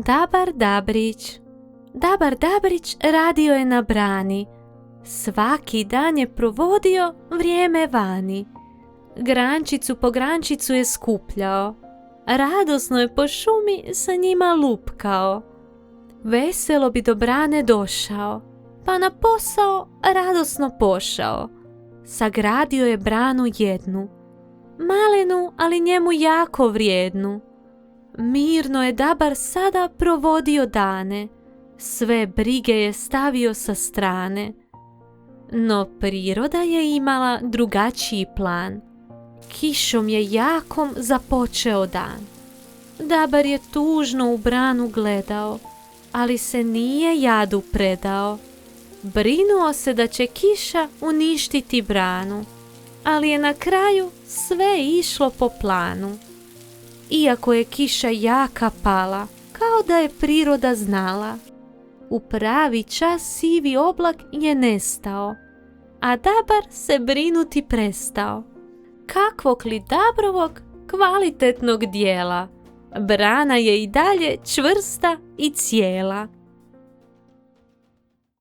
Dabar Dabrić. Dabar Dabrić radio je na brani. Svaki dan je provodio vrijeme vani. Grančicu po grančicu je skupljao. Radosno je po šumi sa njima lupkao. Veselo bi do brane došao, pa na posao radosno pošao. Sagradio je branu jednu, malenu, ali njemu jako vrijednu. Mirno je Dabar sada provodio dane, sve brige je stavio sa strane. No priroda je imala drugačiji plan. Kišom je jakom započeo dan. Dabar je tužno u branu gledao, ali se nije jadu predao. Brinuo se da će kiša uništiti branu, ali je na kraju sve išlo po planu. Iako je kiša jaka pala, kao da je priroda znala, u pravi čas sivi oblak je nestao, a Dabar se brinuti prestao. Kakvog li Dabrovog kvalitetnog dijela, brana je i dalje čvrsta i cijela.